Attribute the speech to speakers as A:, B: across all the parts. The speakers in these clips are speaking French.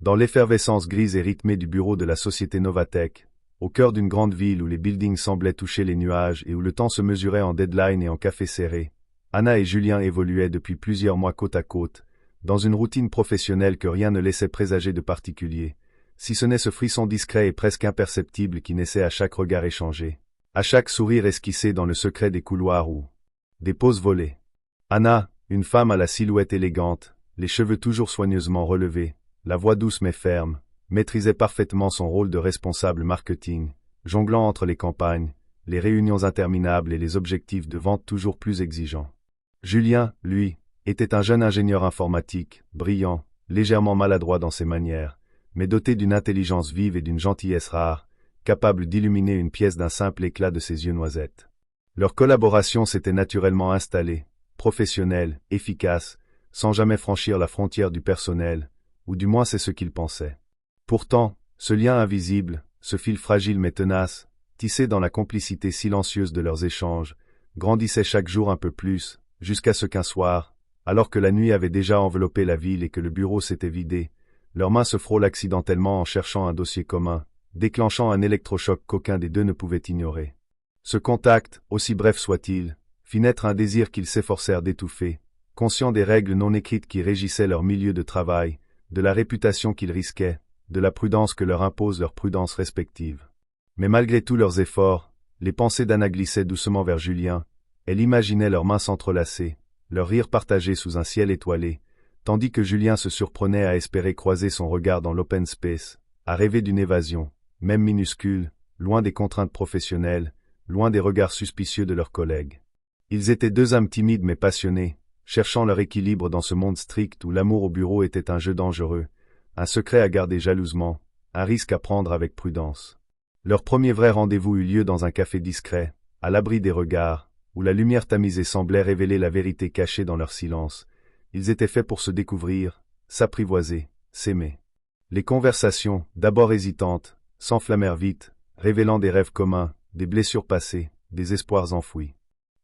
A: Dans l'effervescence grise et rythmée du bureau de la société Novatech, au cœur d'une grande ville où les buildings semblaient toucher les nuages et où le temps se mesurait en deadline et en café serré, Anna et Julien évoluaient depuis plusieurs mois côte à côte, dans une routine professionnelle que rien ne laissait présager de particulier, si ce n'est ce frisson discret et presque imperceptible qui naissait à chaque regard échangé, à chaque sourire esquissé dans le secret des couloirs ou des pauses volées. Anna, une femme à la silhouette élégante, les cheveux toujours soigneusement relevés, la voix douce mais ferme, maîtrisait parfaitement son rôle de responsable marketing, jonglant entre les campagnes, les réunions interminables et les objectifs de vente toujours plus exigeants. Julien, lui, était un jeune ingénieur informatique, brillant, légèrement maladroit dans ses manières, mais doté d'une intelligence vive et d'une gentillesse rare, capable d'illuminer une pièce d'un simple éclat de ses yeux noisettes. Leur collaboration s'était naturellement installée, professionnelle, efficace, sans jamais franchir la frontière du personnel, ou du moins c'est ce qu'ils pensaient. Pourtant, ce lien invisible, ce fil fragile mais tenace, tissé dans la complicité silencieuse de leurs échanges, grandissait chaque jour un peu plus, jusqu'à ce qu'un soir, alors que la nuit avait déjà enveloppé la ville et que le bureau s'était vidé, leurs mains se frôlent accidentellement en cherchant un dossier commun, déclenchant un électrochoc qu'aucun des deux ne pouvait ignorer. Ce contact, aussi bref soit-il, fit naître un désir qu'ils s'efforcèrent d'étouffer, conscients des règles non écrites qui régissaient leur milieu de travail, de la réputation qu'ils risquaient, de la prudence que leur impose leur prudence respective. Mais malgré tous leurs efforts, les pensées d'Anna glissaient doucement vers Julien, elle imaginait leurs mains s'entrelacer, leur rire partagé sous un ciel étoilé, tandis que Julien se surprenait à espérer croiser son regard dans l'open space, à rêver d'une évasion, même minuscule, loin des contraintes professionnelles, loin des regards suspicieux de leurs collègues. Ils étaient deux âmes timides mais passionnées, cherchant leur équilibre dans ce monde strict où l'amour au bureau était un jeu dangereux, un secret à garder jalousement, un risque à prendre avec prudence. Leur premier vrai rendez-vous eut lieu dans un café discret, à l'abri des regards, où la lumière tamisée semblait révéler la vérité cachée dans leur silence. Ils étaient faits pour se découvrir, s'apprivoiser, s'aimer. Les conversations, d'abord hésitantes, s'enflammèrent vite, révélant des rêves communs, des blessures passées, des espoirs enfouis.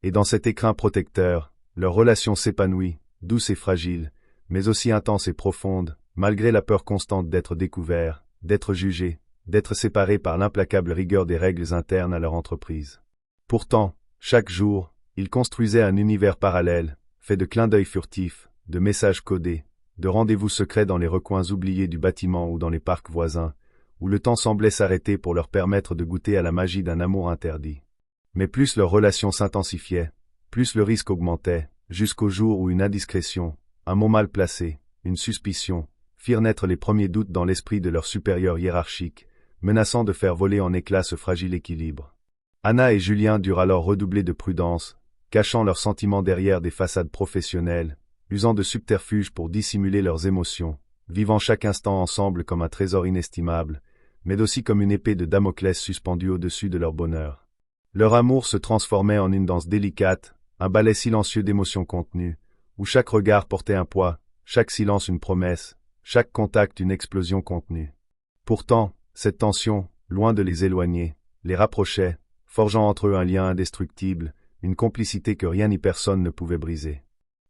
A: Et dans cet écrin protecteur, leur relation s'épanouit, douce et fragile, mais aussi intense et profonde, malgré la peur constante d'être découverts, d'être jugés, d'être séparés par l'implacable rigueur des règles internes à leur entreprise. Pourtant, chaque jour, ils construisaient un univers parallèle, fait de clins d'œil furtifs, de messages codés, de rendez-vous secrets dans les recoins oubliés du bâtiment ou dans les parcs voisins, où le temps semblait s'arrêter pour leur permettre de goûter à la magie d'un amour interdit. Mais plus leur relation s'intensifiait, plus le risque augmentait, jusqu'au jour où une indiscrétion, un mot mal placé, une suspicion, firent naître les premiers doutes dans l'esprit de leur supérieur hiérarchique, menaçant de faire voler en éclats ce fragile équilibre. Anna et Julien durent alors redoubler de prudence, cachant leurs sentiments derrière des façades professionnelles, usant de subterfuges pour dissimuler leurs émotions, vivant chaque instant ensemble comme un trésor inestimable, mais aussi comme une épée de Damoclès suspendue au-dessus de leur bonheur. Leur amour se transformait en une danse délicate, un ballet silencieux d'émotions contenues, où chaque regard portait un poids, chaque silence une promesse, chaque contact une explosion contenue. Pourtant, cette tension, loin de les éloigner, les rapprochait, forgeant entre eux un lien indestructible, une complicité que rien ni personne ne pouvait briser.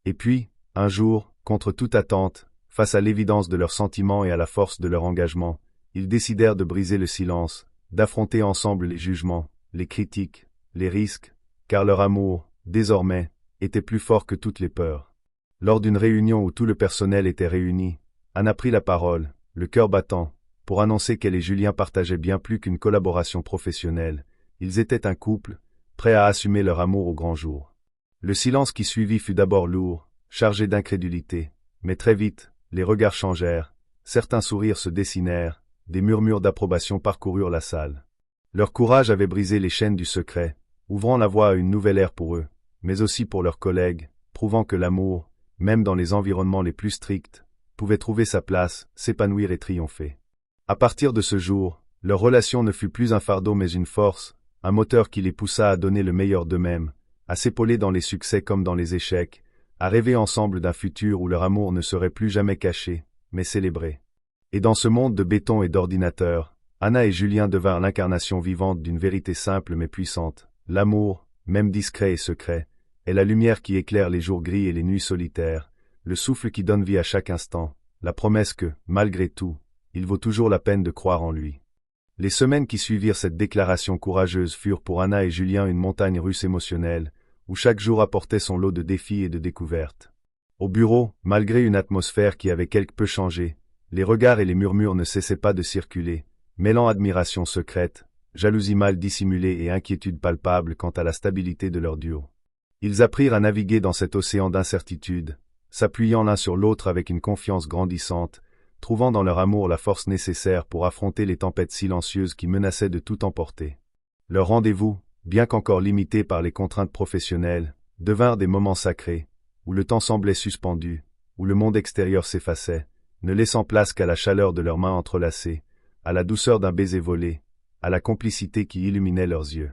A: Et puis, un jour, contre toute attente, face à l'évidence de leurs sentiments et à la force de leur engagement, ils décidèrent de briser le silence, d'affronter ensemble les jugements, les critiques, les risques, car leur amour, désormais, était plus fort que toutes les peurs. Lors d'une réunion où tout le personnel était réuni, Anna prit la parole, le cœur battant, pour annoncer qu'elle et Julien partageaient bien plus qu'une collaboration professionnelle. Ils étaient un couple, prêt à assumer leur amour au grand jour. Le silence qui suivit fut d'abord lourd, chargé d'incrédulité, mais très vite, les regards changèrent, certains sourires se dessinèrent, des murmures d'approbation parcoururent la salle. Leur courage avait brisé les chaînes du secret, ouvrant la voie à une nouvelle ère pour eux, mais aussi pour leurs collègues, prouvant que l'amour, même dans les environnements les plus stricts, pouvait trouver sa place, s'épanouir et triompher. À partir de ce jour, leur relation ne fut plus un fardeau mais une force, un moteur qui les poussa à donner le meilleur d'eux-mêmes, à s'épauler dans les succès comme dans les échecs, à rêver ensemble d'un futur où leur amour ne serait plus jamais caché, mais célébré. Et dans ce monde de béton et d'ordinateurs, Anna et Julien devinrent l'incarnation vivante d'une vérité simple mais puissante. L'amour, même discret et secret, est la lumière qui éclaire les jours gris et les nuits solitaires, le souffle qui donne vie à chaque instant, la promesse que, malgré tout, il vaut toujours la peine de croire en lui. Les semaines qui suivirent cette déclaration courageuse furent pour Anna et Julien une montagne russe émotionnelle, où chaque jour apportait son lot de défis et de découvertes. Au bureau, malgré une atmosphère qui avait quelque peu changé, les regards et les murmures ne cessaient pas de circuler, mêlant admiration secrète, jalousie mal dissimulée et inquiétude palpable quant à la stabilité de leur duo. Ils apprirent à naviguer dans cet océan d'incertitude, s'appuyant l'un sur l'autre avec une confiance grandissante, trouvant dans leur amour la force nécessaire pour affronter les tempêtes silencieuses qui menaçaient de tout emporter. Leurs rendez-vous, bien qu'encore limités par les contraintes professionnelles, devinrent des moments sacrés, où le temps semblait suspendu, où le monde extérieur s'effaçait, ne laissant place qu'à la chaleur de leurs mains entrelacées, à la douceur d'un baiser volé, à la complicité qui illuminait leurs yeux.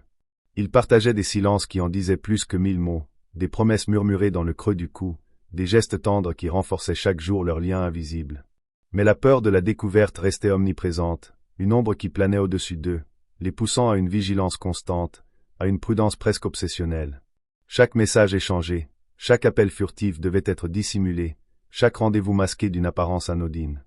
A: Ils partageaient des silences qui en disaient plus que 1000 mots, des promesses murmurées dans le creux du cou, des gestes tendres qui renforçaient chaque jour leur lien invisible. Mais la peur de la découverte restait omniprésente, une ombre qui planait au-dessus d'eux, les poussant à une vigilance constante, à une prudence presque obsessionnelle. Chaque message échangé, chaque appel furtif devait être dissimulé, chaque rendez-vous masqué d'une apparence anodine.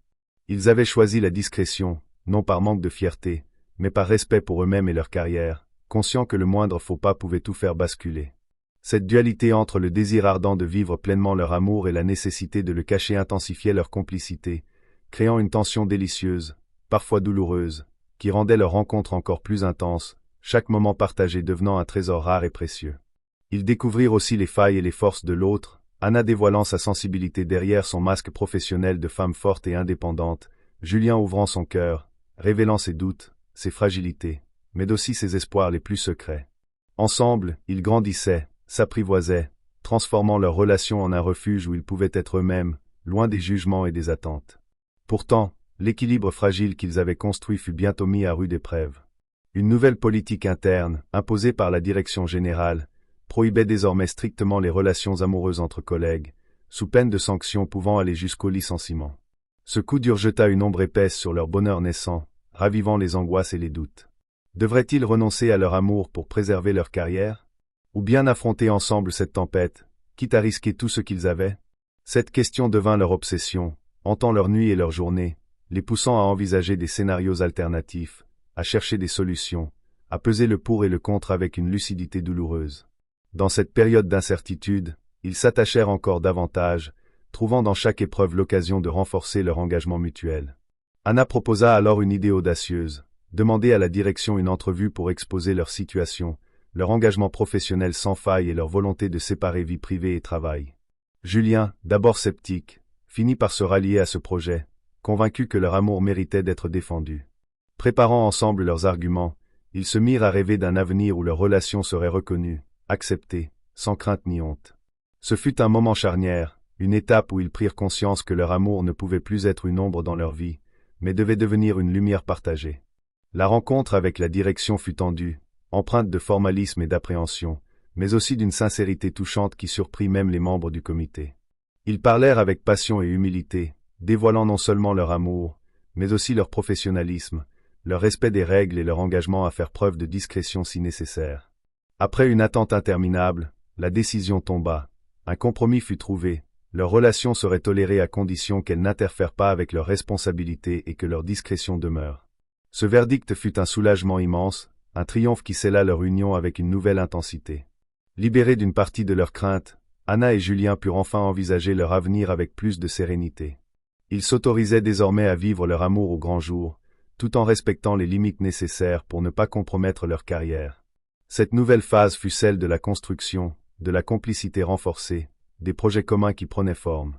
A: Ils avaient choisi la discrétion, non par manque de fierté, mais par respect pour eux-mêmes et leur carrière, conscients que le moindre faux pas pouvait tout faire basculer. Cette dualité entre le désir ardent de vivre pleinement leur amour et la nécessité de le cacher intensifiait leur complicité, créant une tension délicieuse, parfois douloureuse, qui rendait leur rencontre encore plus intense, chaque moment partagé devenant un trésor rare et précieux. Ils découvrirent aussi les failles et les forces de l'autre, Anna dévoilant sa sensibilité derrière son masque professionnel de femme forte et indépendante, Julien ouvrant son cœur, révélant ses doutes, ses fragilités, mais aussi ses espoirs les plus secrets. Ensemble, ils grandissaient, s'apprivoisaient, transformant leur relation en un refuge où ils pouvaient être eux-mêmes, loin des jugements et des attentes. Pourtant, l'équilibre fragile qu'ils avaient construit fut bientôt mis à rude épreuve. Une nouvelle politique interne, imposée par la direction générale, prohibait désormais strictement les relations amoureuses entre collègues, sous peine de sanctions pouvant aller jusqu'au licenciement. Ce coup dur jeta une ombre épaisse sur leur bonheur naissant, ravivant les angoisses et les doutes. Devraient-ils renoncer à leur amour pour préserver leur carrière? Ou bien affronter ensemble cette tempête, quitte à risquer tout ce qu'ils avaient? Cette question devint leur obsession, hantant leurs nuits et leurs journées, les poussant à envisager des scénarios alternatifs, à chercher des solutions, à peser le pour et le contre avec une lucidité douloureuse. Dans cette période d'incertitude, ils s'attachèrent encore davantage, trouvant dans chaque épreuve l'occasion de renforcer leur engagement mutuel. Anna proposa alors une idée audacieuse, demander à la direction une entrevue pour exposer leur situation, leur engagement professionnel sans faille et leur volonté de séparer vie privée et travail. Julien, d'abord sceptique, finit par se rallier à ce projet, convaincu que leur amour méritait d'être défendu. Préparant ensemble leurs arguments, ils se mirent à rêver d'un avenir où leur relation serait reconnue, acceptée, sans crainte ni honte. Ce fut un moment charnière, une étape où ils prirent conscience que leur amour ne pouvait plus être une ombre dans leur vie, mais devait devenir une lumière partagée. La rencontre avec la direction fut tendue, empreinte de formalisme et d'appréhension, mais aussi d'une sincérité touchante qui surprit même les membres du comité. Ils parlèrent avec passion et humilité, dévoilant non seulement leur amour, mais aussi leur professionnalisme, leur respect des règles et leur engagement à faire preuve de discrétion si nécessaire. Après une attente interminable, la décision tomba, un compromis fut trouvé, leur relation serait tolérée à condition qu'elle n'interfère pas avec leurs responsabilités et que leur discrétion demeure. Ce verdict fut un soulagement immense, un triomphe qui scella leur union avec une nouvelle intensité. Libérés d'une partie de leurs craintes, Anna et Julien purent enfin envisager leur avenir avec plus de sérénité. Ils s'autorisaient désormais à vivre leur amour au grand jour, tout en respectant les limites nécessaires pour ne pas compromettre leur carrière. Cette nouvelle phase fut celle de la construction, de la complicité renforcée, des projets communs qui prenaient forme.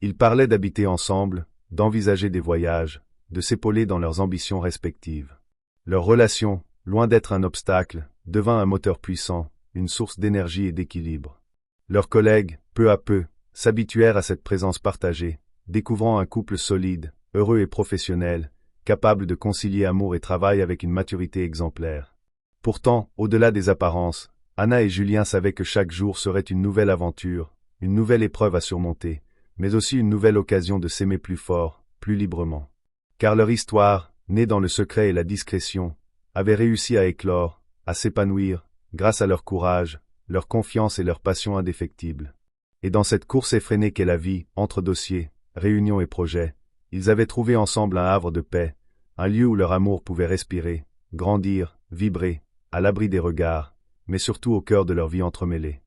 A: Ils parlaient d'habiter ensemble, d'envisager des voyages, de s'épauler dans leurs ambitions respectives. Leur relation, loin d'être un obstacle, devint un moteur puissant, une source d'énergie et d'équilibre. Leurs collègues, peu à peu, s'habituèrent à cette présence partagée, découvrant un couple solide, heureux et professionnel, capable de concilier amour et travail avec une maturité exemplaire. Pourtant, au-delà des apparences, Anna et Julien savaient que chaque jour serait une nouvelle aventure, une nouvelle épreuve à surmonter, mais aussi une nouvelle occasion de s'aimer plus fort, plus librement. Car leur histoire, née dans le secret et la discrétion, avait réussi à éclore, à s'épanouir, grâce à leur courage, leur confiance et leur passion indéfectible. Et dans cette course effrénée qu'est la vie, entre dossiers, réunions et projets, Ils avaient trouvé ensemble un havre de paix, un lieu où leur amour pouvait respirer, grandir, vibrer, à l'abri des regards, mais surtout au cœur de leur vie entremêlée.